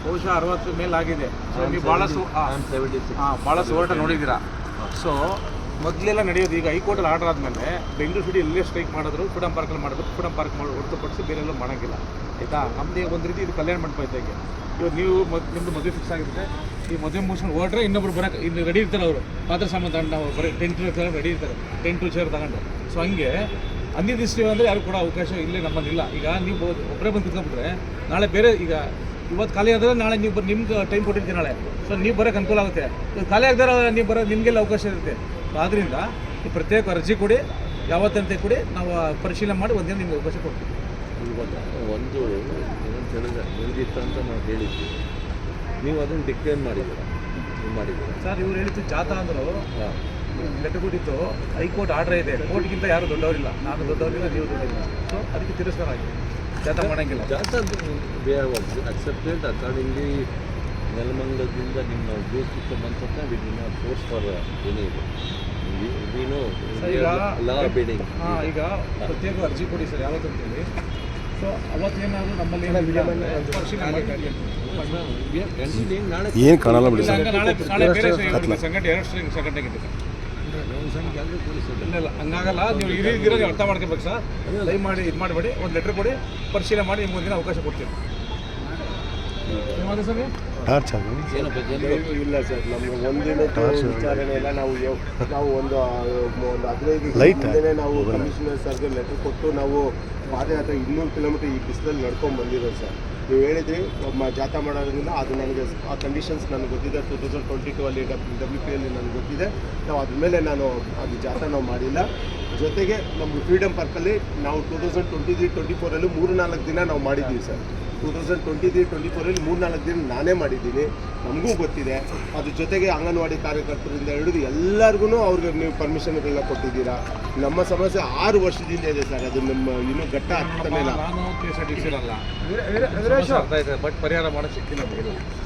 ಬಹುಶಃ 60 ಮೇಲೆ ಆಗಿದೆ. ಸೊ ನೀವು ಭಾಳ ಹೋರಾಟ ನೋಡಿದ್ದೀರಾ. ಸೊ ಮೊದಲೆಲ್ಲ ನಡೆಯೋದು ಈಗ ಹೈಕೋರ್ಟಲ್ಲಿ ಆರ್ಡರ್ ಆದಮೇಲೆ ಬೆಂಗಳೂರು ಸಿಟಿ ಎಲ್ಲೇ ಸ್ಟ್ರೈಕ್ ಮಾಡಿದ್ರು ಫ್ರೀಡಮ್ ಪಾರ್ಕಲ್ಲಿ ಮಾಡಬೇಕು, ಫ್ರೀಡಮ್ ಪಾರ್ಕ್ ಮಾಡಿ ಹೊರತುಪಡಿಸಿ ಬೇರೆಲ್ಲೂ ಮಾಡೋಂಗಿಲ್ಲ ಆಯಿತಾ. ನಮ್ಮದೇ ಒಂದು ರೀತಿ ಇದು ಕಲ್ಯಾಣ ಮಂಟಪ ಇದ್ದಾಗೆ. ಇವಾಗ ನೀವು ನಿಮ್ಮದು ಮದುವೆ ಫಿಕ್ಸ್ ಆಗಿರುತ್ತೆ, ಈ ಮದುವೆ ಮುಗಿಸ್ಕೊಂಡು ಹೊರಟ್ರೆ ಇನ್ನೊಬ್ರು ಬರೋಕೆ ಇನ್ನು ರೆಡಿ ಇರ್ತಾರೆ. ಅವರು ಪಾತ್ರ ಸಾಮಾನು ತಗೊಂಡು ನಾವು ಬರೀ ಟೆಂಟ್ ರೆಡಿ ಇರ್ತಾರೆ, 10 ಚೇರ್ ತಗೊಂಡು. ಸೊ ಹಂಗೆ ಅನ್ಯದಿಸ್ತೀವಿ ಅಂದರೆ ಯಾರು ಕೂಡ ಅವಕಾಶ ಇಲ್ಲೇ ನಮ್ಮಲ್ಲಿಲ್ಲ. ಈಗ ನೀವು ಒಬ್ಬರೇ ಬಂದು ಕುತ್ಕೊಂಡ್ಬಿಟ್ರೆ ನಾಳೆ ಬೇರೆ, ಈಗ ಇವತ್ತು ಖಾಲಿ ಆದರೆ ನಾಳೆ ನೀವು ನಿಮ್ಗೆ ಟೈಮ್ ಕೊಟ್ಟಿರ್ತೀವಿ ನಾಳೆ. ಸೊ ನೀವು ಬರೋಕ್ಕೆ ಅನುಕೂಲ ಆಗುತ್ತೆ. ಖಾಲಿ ಆಗದಾರ ನೀವು ಬರೋ ನಿಮಗೆಲ್ಲ ಅವಕಾಶ ಇರುತ್ತೆ. ಆದ್ದರಿಂದ ಈ ಪ್ರತ್ಯೇಕ ಅರ್ಜಿ ಕೊಡಿ, ಯಾವತ್ತಂತೆ ಕೊಡಿ, ನಾವು ಪರಿಶೀಲನೆ ಮಾಡಿ ಒಂದಿನ ನಿಮ್ಗೆ ಅವಕಾಶ ಕೊಡ್ತೀವಿ. ಒಂದು ಏನಂತ ಹೇಳಿದ್ರೆ ಮುಗಿದಿತ್ತು ಅಂತ ನಾವು ಹೇಳಿದ್ವಿ, ನೀವು ಅದನ್ನು ಡಿಕ್ಲೇರ್ ಮಾಡಿದ್ದೀರಾ? ಸರ್ ಇವ್ರು ಹೇಳಿದ್ದು ಜಾಥಾ ಅಂದರು, ಲೆಟರ್ ಕೊಟ್ಟಿತ್ತು, ಹೈಕೋರ್ಟ್ ಆರ್ಡರ್ ಇದೆ, ಕೋರ್ಟ್ಗಿಂತ ಯಾರು ದೊಡ್ಡವರಿಲ್ಲ, ನಾನು ದೊಡ್ಡವರಿಲ್ಲ, ನೀವು ದೊಡ್ಡವರಿಲ್ಲ. ಸೊ ಅದಕ್ಕೆ ತಿರಸ್ಕಾರ ಆಗಿದೆ, ಜಾಥಾ ಮಾಡೋಂಗಿಲ್ಲ. ಜಾಥಾ ದೇ ಹ್ಯಾವ್ ಅಕ್ಸೆಪ್ಟೆಡ್ ಅಕಾರ್ಡಿಂಗ್ಲಿ. ನೆಲಮಂಗಲದಿಂದ ನಿಮ್ಮ ಜ್ಯೂಸ್ ಮಂತನ್ನ we do not force for any law abiding. ಈಗ ಪ್ರತ್ಯೇಕ ಅರ್ಜಿ ಕೊಡಿ ಸರ್ ಯಾವತ್ತಂತೇಳಿ. ಸೊ ಅವತ್ತೇನಾದರೂ ನಮ್ಮಲ್ಲಿ ಏನು ಕಾಣಲ್ಲ ಬಿಡಿ ಸರ್. ನಾಳೆ ಬೇರೆ ಸಂಘಟನೆ 2 ಸಂಘಟನೆಗಿದೆ ಇಲ್ಲ, ಹಂಗಾಗಲ್ಲ. ನೀವು ಇರೋ ನೀವು ಅರ್ಥ ಮಾಡ್ಕೋಬೇಕು ಸರ್. ದಯಮಾಡಿ ಇದು ಮಾಡಬೇಡಿ, ಒಂದು ಲೆಟ್ರ್ ಕೊಡಿ, ಪರಿಶೀಲನೆ ಮಾಡಿ ನಿಮ್ಗೆ ಒಂದಿನ ಅವಕಾಶ ಕೊಡ್ತೀವಿ. ಇಲ್ಲ ಸರ್, ನಮ್ಗೆ ಒಂದಿನ ವಿಚಾರಣೆ ಇಲ್ಲ. ನಾವು ಒಂದು 15 ದಿನದಿಂದ ನಾವು ಕಮಿಷನರ್ ಸರ್ಗೆ ಲೆಟರ್ ಕೊಟ್ಟು ನಾವು ಪಾದಯಾತ್ರೆ 200 ಕಿಲೋಮೀಟರ್ ಈ ಬಿಸಿಲಲ್ಲಿ ನಡ್ಕೊಂಡು ಬಂದಿರೋದು ಸರ್. ನೀವು ಹೇಳಿದ್ರಿ ಜಾಥಾ ಮಾಡೋದ್ರಿಂದ ಅದು ನನಗೆ ಆ ಕಂಡೀಷನ್ಸ್ ನನಗೆ ಗೊತ್ತಿದೆ. 2022 ಅಲ್ಲಿ WP ಅಲ್ಲಿ ನನಗೆ ಗೊತ್ತಿದೆ. ನಾವು ಅದ್ರ ಮೇಲೆ ನಾನು ಅದು ಜಾಥಾ ನಾವು ಮಾಡಿಲ್ಲ. ಜೊತೆಗೆ ನಮ್ಮದು ಫ್ರೀಡಮ್ ಪಾರ್ಕಲ್ಲಿ ನಾವು 2023-24 3-4 ದಿನ ನಾವು ಮಾಡಿದ್ದೀವಿ ಸರ್. 2023-24 3-4 ದಿನ ನಾನೇ ಮಾಡಿದ್ದೀನಿ, ನಮಗೂ ಗೊತ್ತಿದೆ. ಅದ್ರ ಜೊತೆಗೆ ಅಂಗನವಾಡಿ ಕಾರ್ಯಕರ್ತರಿಂದ ಹಿಡಿದು ಎಲ್ಲರಿಗೂ ಅವ್ರಿಗೆ ನೀವು ಪರ್ಮಿಷನ್ಗಳನ್ನ ಕೊಟ್ಟಿದ್ದೀರಾ. ನಮ್ಮ ಸಮಸ್ಯೆ 6 ವರ್ಷದಿಂದ ಇದೆ ಸರ್, ಅದು ನಮ್ಮ ಇನ್ನೂ ಘಟ್ಟ ಆಗ್ತಾನೆ ಇಲ್ಲ. ಬಟ್ ಪರಿಹಾರ ಮಾಡೋಕ್ಕೆ ಸಿಕ್ಕಿಲ್ಲ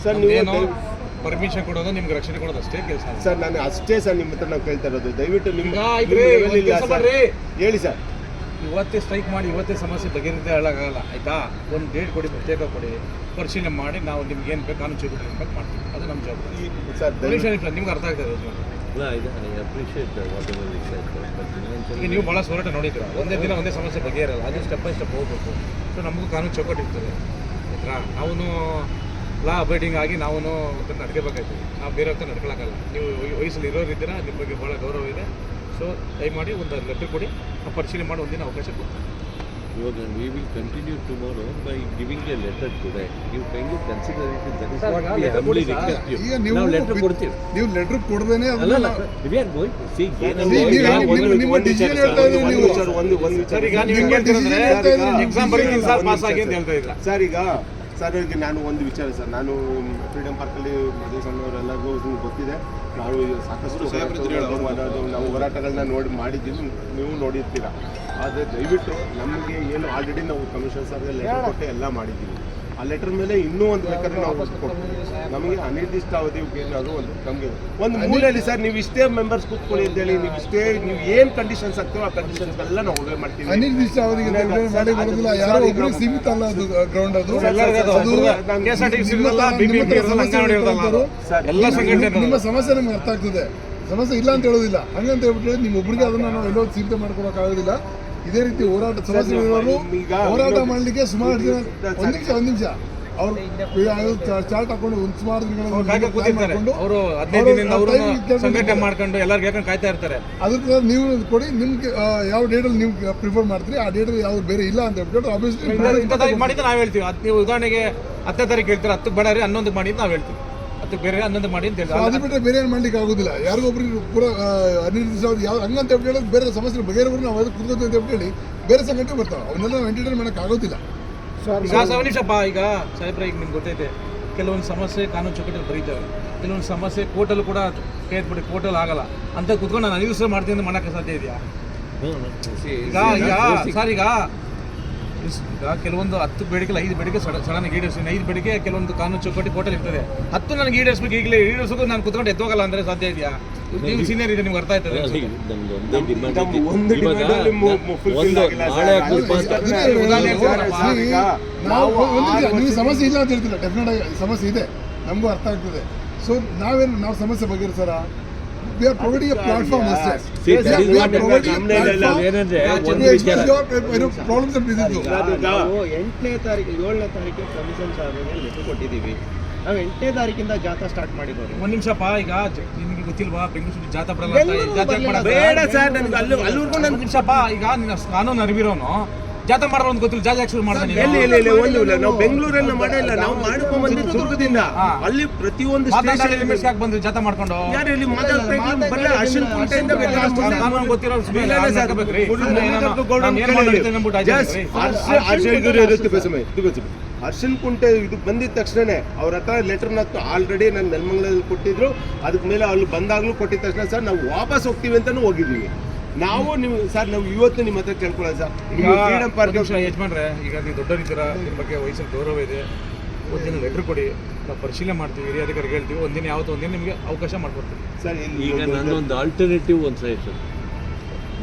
ಸರ್. ನೀವು ಪರ್ಮಿಷನ್ ಕೊಡೋದು, ನಿಮ್ಗೆ ರಕ್ಷಣೆ ಕೊಡೋದು ಅಷ್ಟೇ ಕೆಲಸ ಸರ್. ನಾನು ಅಷ್ಟೇ ಸರ್ ನಿಮ್ಮ ಹತ್ರ ನಾವು ಕೇಳ್ತಾ ಇರೋದು. ದಯವಿಟ್ಟು ನಿಮ್ಗೆ ಹೇಳಿ ಸರ್. ಇವತ್ತೇ ಸ್ಟ್ರೈಕ್ ಮಾಡಿ ಇವತ್ತೇ ಸಮಸ್ಯೆ ಬಗೆಹರಿದೇ ಹೇಳೋಕ್ಕಾಗಲ್ಲ ಆಯಿತಾ. ಒಂದು ಡೇಟ್ ಕೊಡಿ, ಪ್ರತ್ಯೇಕ ಕೊಡಿ, ಪರಿಶೀಲನೆ ಮಾಡಿ ನಾವು ನಿಮ್ಗೆ ಏನು ಬೇಕು ಕಾನೂನು ಚೌಕಟ್ಟು ಬೇಕು ಮಾಡ್ತೀವಿ. ಅದು ನಮ್ಮ ಜವಾಬ್ದಾರಿ ಸರ್. ನಿಮ್ಗೆ ಅರ್ಥ ಆಗ್ತದೆ ಈಗ ನೀವು ಭಾಳ ಹೋರಾಟ ನೋಡಿದ್ದೀರ. ಒಂದೇ ದಿನ ಒಂದೇ ಸಮಸ್ಯೆ ಬಗೆಹರಲ್ಲ, ಅದು ಸ್ಟೆಪ್ ಬೈ ಸ್ಟೆಪ್ ಹೋಗಬೇಕು. ಸೊ ನಮಗೂ ಕಾನೂನು ಚೌಕಟ್ಟು ಇರ್ತದೆ ಆಯ್ತಾ. ನಾವು ಲಾ ಅಬೈಡಿಂಗ್ ಆಗಿ ನಾವು ನಡ್ಕೋಬೇಕಾಗ್ತದೆ. ನಾವು ಬೇರೆ ಹತ್ರ ನಡ್ಕೊಳ್ಳೋಕ್ಕಲ್ಲ. ನೀವು ವಯಸ್ಸಲ್ಲಿ ಇರೋರಿದ್ದೀರಾ, ನಿಮ್ಮ ಬಗ್ಗೆ ಭಾಳ ಗೌರವ ಇದೆ. ಸೊ ದಯಮಾಡಿ ಒಂದು ಲೆಟರ್ ಕೊಡಿ, ನಾವು ಪರಿಶೀಲನೆ ಮಾಡಿ ಒಂದಿನ ಅವಕಾಶ ಕೊಡ್ತೀವಿ. ಇವಾಗ we will continue tomorrow by giving a letter today. You kindly consider it. That is what we humbly request you. ನಾವು ಲೆಟರ್ ಕೊಡ್ತೀವಿ. ನೀವು ಲೆಟರ್ ಕೊಡದೇನೆ ಅಲ್ಲ we are going to see ನಿಮ್ಮ ಡಿಸಿಷನ್ ಹೇಳ್ತಾ ಇದ್ದೀರಿ ನೀವು ಸರ್. ಒಂದು ಸರ್, ಈಗ ನೀವು ಹೆಂಗೆ ಹೇಳ್ತೀರಂದ್ರೆ ಎಕ್ಸಾಮ್ ಬರೀತೀನಿ ಸರ್, ಪಾಸ್ ಆಗಿ ಅಂತ ಹೇಳ್ತಾ ಇದ್ದೀರಾ ಸರ್. ಈಗ ನಾನು ಒಂದು ವಿಚಾರ ಸರ್, ನಾನು ಫ್ರೀಡಮ್ ಪಾರ್ಕಲ್ಲಿ ಮದುವೆ ಸಣ್ಣವರೆಲ್ಲರಿಗೂ ಗೊತ್ತಿದೆ. ನಾವು ಸಾಕಷ್ಟು ನಾವು ಹೋರಾಟಗಳನ್ನ ಮಾಡಿದ್ದೀವಿ, ನೀವು ನೋಡಿರ್ತೀರ. ಆದರೆ ದಯವಿಟ್ಟು ನಮಗೆ ಏನು ಆಲ್ರೆಡಿ ನಾವು ಕಮಿಷನರ್ ಸರ್ಗೆ ಲೆಟರ್ ಕೊಟ್ಟು ಎಲ್ಲ ಮಾಡಿದ್ದೀವಿ. ಆ ಲೆಟರ್ ಮೇಲೆ ಇನ್ನೂ ಒಂದು ಬೇಕಾದ್ರೆ ನಾವು ಕೊಡ್ತೀವಿ. ನಮಗೆ ಅನಿರ್ದಿಷ್ಟ ಅವಧಿಗೆ ಏನಾದರೂ ನಮಗೆ ಒಂದು ಮೂಲೆಯಲ್ಲಿ ಸರ್ ನೀವು ಇಷ್ಟೇ ಮೆಂಬರ್ಸ್ ಕೂತ್ಕೊಳ್ಳಿ ಅಂತೇಳಿ ನೀವು ಏನು ಕಂಡೀಷನ್ಸ್ ಆಗ್ತೀವೋ ಆ ಕಂಡೀಷನ್ಸ್ಗೆಲ್ಲ ನಾವು ಒಳ್ಳೆ ಮಾಡ್ತೀವಿ. ಅನಿರ್ದಿಷ್ಟ ಅವಧಿಗೆ ಸೀಮಿತ ಅಲ್ಲ, ಅದು ಗ್ರೌಂಡ್ ಅದು ನಿಮ್ಮ ಸಮಸ್ಯೆ ನಮ್ಗೆ ಅರ್ಥ ಆಗ್ತದೆ. ಸಮಸ್ಯೆ ಇಲ್ಲ ಅಂತ ಹೇಳೋದಿಲ್ಲ, ಹಂಗಂತ ಹೇಳ್ಬಿಟ್ಟು ನಿಮ್ಮ ಒಬ್ಬರಿಗೆ ಅದನ್ನು ನಾವು ಎಲ್ಲೋ ಸೀಮಿತ ಮಾಡ್ಕೊಳಕ್ಕಾಗೋದಿಲ್ಲ. ಇದೇ ರೀತಿ ಹೋರಾಟ ಸಮಸ್ಯೆಗಳು ಹೋರಾಟ ಮಾಡಲಿಕ್ಕೆ ಸುಮಾರು ಜನ ಒಂದು ನಿಮಿಷ ಅವರು ಚಾರ್ಟ್ ಹಾಕೊಂಡು ಸುಮಾರು ಅವರು 15 ದಿನದಿಂದ ಸಂಘಟನೆ ಮಾಡ್ಕೊಂಡು ಎಲ್ಲರಿಗೂ ಯಾಕಂದ್ರೆ ಕಾಯ್ತಾ ಇರ್ತಾರೆ. ಅದಕ್ಕೆ ನೀವು ಕೊಡಿ, ನಿಮ್ಗೆ ಯಾವ ಡೇಟಲ್ಲಿ ನೀವು ಪ್ರಿಫರ್ ಮಾಡ್ತೀರಿ ಆ ಡೇಟಲ್ಲಿ ಯಾವ್ದು ಬೇರೆ ಇಲ್ಲ ಅಂತ ಹೇಳ್ಬಿಟ್ಟು ಆಬ್ವಿಯಸ್ಲಿ ಮಾಡಿದ್ರೆ ನಾವು ಹೇಳ್ತೀವಿ. ನೀವು ಉದಾಹರಣೆಗೆ 10ನೇ ತಾರೀಕು ಹೇಳ್ತಾರೆ, 10ಕ್ಕೆ ಬೇಡ 11ಕ್ಕೆ ಮಾಡಿ ನಾವು ಹೇಳ್ತೀವಿ. 10ಕ್ಕೆ ಬೇರೆ 11ಕ್ಕೆ ಮಾಡಿ ಅಂತ ಹೇಳ್ತಾರೆ. ಅದು ಬಿಟ್ಟರೆ ಬೇರೆ ಏನು ಮಾಡ್ಲಿಕ್ಕೆ ಆಗೋದಿಲ್ಲ. ಯಾರಿಗೊಬ್ರಿಗೆ ಪೂರ ಅನಿರ್ದಿಷ್ಟ ಯಾವ ಹಂಗಂತ ಹೇಳಿ ಬೇರೆ ಸಮಸ್ಯೆ ಬಗೆಹರಿದ್ರು ನಾವು ಅದಕ್ಕೆ ಕುತ್ಕೋತೀವಿ ಅಂತ ಹೇಳಿ ಬೇರೆ ಸಂಘಟನೆ ಬರ್ತಾವೆ. ಅವನ್ನೆಲ್ಲ ಎಂಟರ್ಟೈನ್ ಮಾಡೋಕ್ಕೆ ಆಗೋದಿಲ್ಲ. ಈಗ ಸವನಿಷಪ್ಪ, ಈಗ ಸಾಹೇಬ್ರ ಈಗ ನಿಮ್ಗೆ ಗೊತ್ತೈತೆ, ಕೆಲವೊಂದು ಸಮಸ್ಯೆ ಕಾನೂನು ಚೌಕಟ್ಟಲ್ಲಿ ಬರೀತೇವೆ, ಕೆಲವೊಂದು ಸಮಸ್ಯೆ ಕೋರ್ಟಲ್ಲೂ ಕೂಡ ಕೇಳ್ಬಿಟ್ಟು ಕೋರ್ಟಲ್ಲಿ ಆಗಲ್ಲ ಅಂತ ಕುತ್ಕೊಂಡು ನಾನು ಅನಿರ್ದಿಷ್ಟ ಮಾಡ್ತೀನಿ ಅಂತ ಮಾಡೋಕ್ಕೆ ಸಾಧ್ಯ ಇದೆಯಾ? ಈಗ ಸರ್, ಈಗ ಈಗ ಕೆಲವೊಂದು 10 ಬೇಡಿಕೆ 5 ಬೇಡಿಕೆ ಸಡನ್ ಈಡೇರಿಸ್ತೀನಿ, 5 ಬೇಡಿಕೆ ಕೆಲವೊಂದು ಕಾನೂನು ಚೌಕಟ್ಟು ಕೋರ್ಟಲ್ಲಿ ಇರ್ತದೆ. 10 ನನಗೆ ಈಡೇರಿಸ್ಬೇಕು, ಈಗಲೇ ಈಡೇರಿಸೋದು ನಾನು ಕುತ್ಕೊಂಡು ಎದ್ದೋಗಲ್ಲ ಅಂದರೆ ಸಾಧ್ಯ ಇದೆಯಾ? ನೀವು ಸೀನಿಯರ್ ಇದೆ, ನಿಮ್ಗೆ ಅರ್ಥ ಆಯ್ತದೆ. ನಮ್ದು ಒಂದೇ ಡಿಮಾಂಡ್ ಒಂದು ಇವಾಗ demand ಅಲ್ಲಿ fulfill ಆಗಿಲ್ಲ ಸರ್. ನಾಳೆ ಆಗ್ಬೇಕು ಅಂತ ನೀವು ಸಮಸ್ಯೆ ಇಲ್ಲ ಅಂತ ಹೇಳ್ತಿಲ್ಲ, ಡೆಫಿನೆಟ್ ಆಗಿ ಸಮಸ್ಯೆ ಇದೆ, ನಮಗೂ ಅರ್ಥ ಆಗ್ತದೆ. ಸೊ ನಾವು ಸಮಸ್ಯೆ ಬಗೆಹರಿಸೋಣ. We are providing a platform ಅಷ್ಟೇ. ಏನಂದ್ರೆ ಪ್ರಾಬ್ಲಮ್ಸ್ ಅಂಡ್ ಬಿಸಿದ್ದು ನಾವು 8ನೇ ತಾರೀಕು 7ನೇ ತಾರೀಕು ಕಮಿಷನ್ ಸಾಹೇಬರಿಗೆ ಲೆಟರ್ ಕೊಟ್ಟಿದ್ದೀವಿ. ನಾವು 8ನೇ ತಾರೀಕಿಂದ ಜಾಥಾ ಸ್ಟಾರ್ಟ್ ಮಾಡಿದ್ದೀವಿ. ಒಂದು ನಿಮಿಷಪ್ಪ, ಈಗ ನಿಮಗೆ ಗೊತ್ತಿಲ್ವಾ ಬೆಂಗಳೂರು ಜಾಥಾ ಬರಲ್ಲ ಅಂತ? ಜಾಥಾ ಮಾಡಲ್ಲ. ಬೇಡ ಸರ್, ನನಗೆ ಅಲ್ಲಿವರೆಗೂ ಒಂದು ನಿಮಿಷಪ್ಪ, ಈಗ ನಿನ್ನ ಕಾನೂನು ಅರಿವಿರೋನು ಜಾಥಾ ಮಾಡೋರು ಅಂತ ಗೊತ್ತಿಲ್ಲ, ಜಾಥಾ ಶುರು ಮಾಡ್ತಾನೆ. ನಾವು ಬೆಂಗಳೂರಲ್ಲಿ ಮಾಡಿಲ್ಲ, ನಾವು ಮಾಡ್ಕೊಂಡ್ ಬಂದಿದ್ದು ದುರ್ಗದಿಂದ. ಅಲ್ಲಿ ಪ್ರತಿಯೊಂದು ಯಾಕೆ ಬಂದ್ರಿ ಜಾಥಾ ಮಾಡ್ಕೊಂಡು? ಯಾರು ಇಲ್ಲಿ ಅರ್ಶಿನ ಕುಂಟೆಯಿಂದ ಕಾನೂನು ಗೊತ್ತಿರೋ ಅರ್ಶಿನ್ ಕುಂಟೆ ಇದು ಬಂದಿದ ತಕ್ಷಣನೇ ಅವ್ರ ಹತ್ರ ಲೆಟರ್ನ ಆಲ್ರೆಡಿ ನಾನು ನೆಲಮಂಗಲದಲ್ಲಿ ಕೊಟ್ಟಿದ್ರು. ಅದಕ್ಕೆ ಮೇಲೆ ಅಲ್ಲಿ ಬಂದಾಗಲೂ ಕೊಟ್ಟಿದ ತಕ್ಷಣ ಸರ್ ನಾವು ವಾಪಸ್ ಹೋಗ್ತೀವಿ ಅಂತಾನು ಹೋಗಿದ್ದೀವಿ. ನಾವು ನೀವು ಸರ್ ನಾವು ಇವತ್ತು ನಿಮ್ಮ ಹತ್ರ ಕೇಳ್ಕೊಳ್ಳೋದು ಸರ್, ಫ್ರೀಡಮ್ ಪಾರ್ಕ್ ಯಜಮಾನ್ರೆ, ಈಗ ನೀವು ದೊಡ್ಡವರಿದ್ದೀರಾ, ನಿಮ್ಮ ಬಗ್ಗೆ ವಯಸ್ಸಲ್ಲಿ ಗೌರವ ಇದೆ. ಒಂದಿನ ಲೆಟ್ರ್ ಕೊಡಿ, ನಾವು ಪರಿಶೀಲನೆ ಮಾಡ್ತೀವಿ, ಹಿರಿಯ ಅಧಿಕಾರಿಗೆ ಹೇಳ್ತೀವಿ, ಒಂದಿನ ಯಾವತ್ತೋ ಒಂದಿನ ನಿಮಗೆ ಅವಕಾಶ ಮಾಡ್ಕೊಡ್ತೀವಿ ಸರ್. ಈಗ ನನ್ನೊಂದು ಆಲ್ಟರ್ನೇಟಿವ್ ಒಂದು ಸಜೆಷನ್,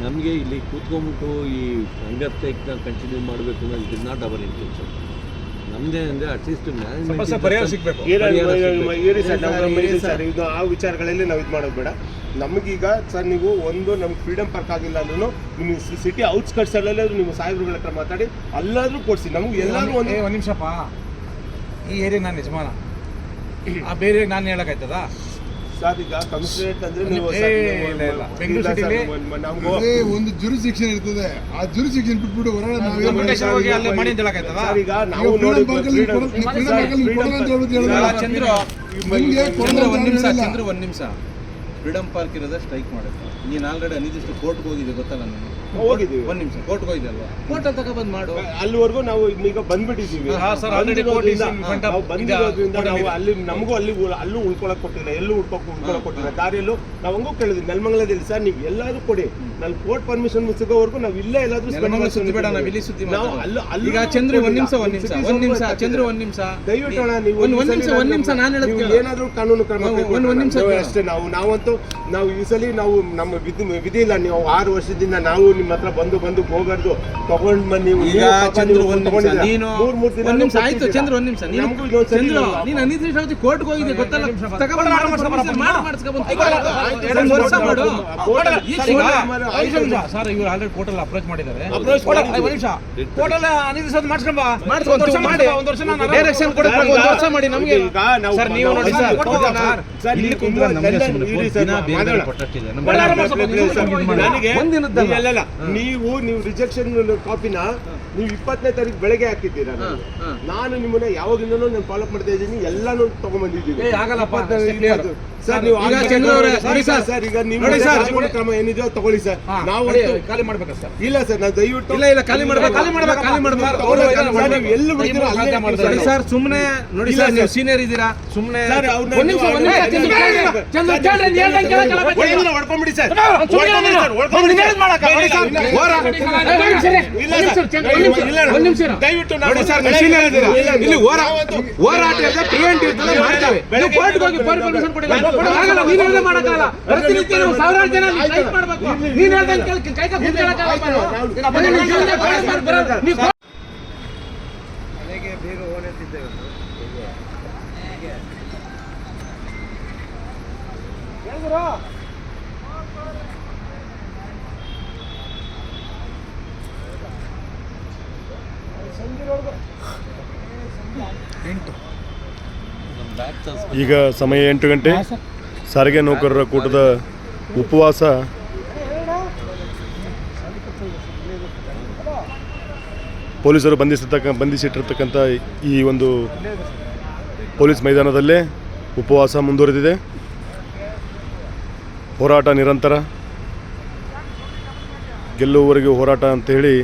ನಮಗೆ ಇಲ್ಲಿ ಕೂತ್ಕೊಂಡ್ಬಿಟ್ಟು ಈ ಸಂಘರ್ಷನ ಕಂಟಿನ್ಯೂ ಮಾಡಬೇಕು ಅನ್ನೋದು it is not hour intention. ನಮ್ಮದೇ ಅಂದರೆ ಅಟ್ಲೀಸ್ಟ್ ಮ್ಯಾನೇಜ್ಮೆಂಟ್ ಪರಿಹಾರ ಸಿಗಬೇಕು. ಸರ್ ಇದು ಆ ವಿಚಾರಗಳಲ್ಲಿ ನಾವು ಇದು ಮಾಡೋದು ಬೇಡ. ನಮಗೀಗ ಸರ್ ನೀವು ಒಂದು ನಮ್ಗೆ ಫ್ರೀಡಮ್ ಪಾರ್ಕ್ ಆಗಿಲ್ಲ ಅಂದ್ರೂ ನಿಮಗೆ ಸಿಟಿ ಔಟ್ಸ್ಕಟ್ಸ್ ಅಲ್ಲಾದ್ರೂ ನಿಮ್ಮ ಸಾಹೇಬ್ರುಗಳ ಹತ್ರ ಮಾತಾಡಿ ಅಲ್ಲಾದ್ರೂ ಕೊಡಿಸಿ. ನಮ್ಗೆ ಎಲ್ಲರೂ ಒಂದು ನಿಮಿಷಪ್ಪ, ಈ ಏರಿಯಾ ನಾನು ಯಜಮಾನ, ಆ ಬೇರೆ ನಾನು ಹೇಳಕ್ಕಾಯ್ತದ? ಸರ್ ಈಗ ಕಮಿಷನರೇಟ್ ಅಂದ್ರೆ ನೀವು ಬೆಂಗಳೂರು ಸಿಟಿಲಿ ಒಂದು ಜುರಿಸ್ಡಿಕ್ಷನ್ ಇರ್ತದೆ, ಆ ಜುರಿಸ್ಡಿಕ್ಷನ್ ಬಿಟ್ಬಿಟ್ಟು ಹೊರಗಡೆ ಮಾಡಿ ಅಂತ ಹೇಳಕ್ಕಾಯ್ತದ? ಈಗ ನಾವು ಚಂದ್ರು ಒಂದು ನಿಮಿಷ ಫ್ರೀಡಮ್ ಪಾರ್ಕ್ ಇರೋದೇ ಸ್ಟ್ರೈಕ್ ಮಾಡುತ್ತೆ. ನೀನು ಆಲ್ರೆಡಿ ಅನಿದಿಷ್ಟು ಕೋರ್ಟ್ಗೆ ಹೋಗಿದೆ, ಗೊತ್ತಲ್ಲ ನನಗೆ. ಹೋಗಿದ್ದೀವಿ. ಒಂದು ನಿಮಿಷ ಕೋರ್ಟ್ಗೆ ಹೋಗಿದೆ ಅಲ್ವಾ? ಕೋರ್ಟಲ್ಲಿ ತಗೊಬಂದು ಮಾಡು. ಅಲ್ಲಿವರೆಗೂ ನಾವು ಈಗ ಬಂದ್ಬಿಟ್ಟಿದ್ದೀವಿ. ನಾವು ಬಂದಿರೋದ್ರಿಂದ ನಾವು ಅಲ್ಲಿ ನಮಗೂ ಅಲ್ಲೂ ಉಳ್ಕೊಳಕ್ ಕೊಟ್ಟಿಲ್ಲ, ಎಲ್ಲೂ ಉಳ್ಕೊಳಕ್ ಕೊಟ್ಟಿಲ್ಲ. ದಾರಿಯಲ್ಲೂ ನಾವು ಹಂಗೂ ಕೇಳಿದ್ವಿ ನೆಲಮಂಗಲದಲ್ಲಿ ಸರ್ ನೀವು ಎಲ್ಲಾದ್ರೂ ಕೊಡಿ, ನಾನು ಕೋರ್ಟ್ ಪರ್ಮಿಷನ್ ಸಿಗೋವರೆಗೂ ನಾವು ಇಲ್ಲೇ ಎಲ್ಲಾದ್ರೂ ಸುದ್ದಿ ಬೇಡ, ನಾವು ಇಲ್ಲಿ ಸುದ್ದಿ ನಾವು ಅಲ್ಲಿ ಈಗ ಚಂದ್ರು ಒಂದು ನಿಮಿಷ ಚಂದ್ರು ಒಂದು ನಿಮಿಷ ದಯವಿಟ್ಟು ನೀವು ಒಂದು ನಿಮಿಷ ನಾನು ಹೇಳೋದು ಏನಾದ್ರೂ ಕಾನೂನು ಕ್ರಮ ಒಂದು ನಿಮಿಷ ಅಷ್ಟೇ. ನಾವಂತೂ ನಾವು ಈ ಸಲ ನಾವು ನಮ್ಮ ವಿಧಿ ಇಲ್ಲ. ನೀವು 6 ವರ್ಷದಿಂದ ನಾವು ನಿಮ್ಮ ಹತ್ರ ಬಂದು ಹೋಗರ್ದು ತಗೊಂಡ್ ಬನ್ನಿ. ನೀನು ಒಂದು ನಿಮಿಷ ಆಯ್ತು ಚಂದ್ರು, ಒಂದು ನಿಮಿಷ ನೀನು ಅನಿದಿಷ್ಟು ಕೋರ್ಟ್ಗೆ ಹೋಗಿದೆ, ಗೊತ್ತಲ್ಲ? ಸರ್ ಇವರು ಆಲ್ರೆಡಿ ಕೋರ್ಟಲ್ಲಿ ಅಪ್ರೋಚ್ ಮಾಡಿದ್ದಾರೆ. ಕೋರ್ಟಲ್ಲಿ ಅನಿದಿಸೋದು ಮಾಡ್ಸ್ಕೊಂಬ, ಒಂದು ವರ್ಷ ನಾನು ಡೈರೆಕ್ಷನ್ ಕೊಡಬೇಕು, ಒಂದು ವರ್ಷ ಮಾಡಿ ನಮಗೆ. ಸರ್ ನೀವು ನೋಡಿ ಸರ್, ನೀವು ರಿಜೆಕ್ಷನ್ ಕಾಪಿನ ನೀವು 20ನೇ ತಾರೀಕು ಬೆಳಗ್ಗೆ ಹಾಕಿದ್ದೀರಾ. ನಾನು ನಿಮ್ಮನ್ನ ಯಾವಾಗಿಂದನೂ ನಾನು ಫಾಲೋ ಮಾಡ್ತಾ ಇದ್ದೀನಿ, ಎಲ್ಲಾನು ತಗೊಂಡ್ಬಂದಿದ್ದೀನಿ. ಸರ್ ನೀವು ಸರ್ ಈಗ ನಿಮ್ಮ ಕ್ರಮ ಏನಿದೆಯೋ ತಗೊಳ್ಳಿ ಸರ್. ನಾವು ಖಾಲಿ ಮಾಡ್ಬೇಕಾ ಸರ್? ಇಲ್ಲ ಸರ್, ನಾವು ದಯವಿಟ್ಟು ಇಲ್ಲ ಖಾಲಿ ಮಾಡ್ಬೇಕು ಎಲ್ಲ ಬಿಡ್ತೀರಾ ಸರ್. ಸುಮ್ಮನೆ ನೋಡಿ ಸರ್, ನೀವು ಸೀನಿಯರ್ ಇದ್ದೀರಾ, ಸುಮ್ಮನೆ ಹೊಡ್ಕೊಂಬಿಡಿ ಸರ್. ದಯವಿಟ್ಟು ಇಲ್ಲಿ ಹೋರಾಟ ಮಾಡಕ್ಕಾಗಲ್ಲ. ಪ್ರತಿನಿತ್ಯ ನಾವು ಸಾವಿರಾರು ಜನ ಸ್ಟ್ರೈಕ್ ಮಾಡ್ಬೇಕು. ನೀನ್ ಹೇಳ್ದಂಗೆ ಬೇಗ ಓಡಾಡ್ತಿದ್ದೇವೆ. ಈಗ ಸಮಯ 8 ಗಂಟೆ. ಸಾರಿಗೆ ನೌಕರರ ಕೂಟದ ಉಪವಾಸ ಪೊಲೀಸರು ಬಂಧಿಸಿಟ್ಟಿರ್ತಕ್ಕಂಥ ಈ ಒಂದು ಪೊಲೀಸ್ ಮೈದಾನದಲ್ಲೇ ಉಪವಾಸ ಮುಂದುವರೆದಿದೆ. ಹೋರಾಟ ನಿರಂತರ, ಗೆಲ್ಲುವವರೆಗೆ ಹೋರಾಟ ಅಂತೇಳಿ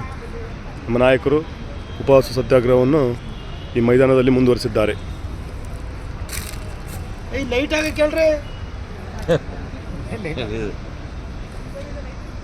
ನಮ್ಮ ನಾಯಕರು ಉಪವಾಸ ಸತ್ಯಾಗ್ರಹವನ್ನು ಈ ಮೈದಾನದಲ್ಲಿ ಮುಂದುವರಿಸಿದ್ದಾರೆ. ಲೈಟ್ ಆಗಿ ಕೇಳ್ರಿ.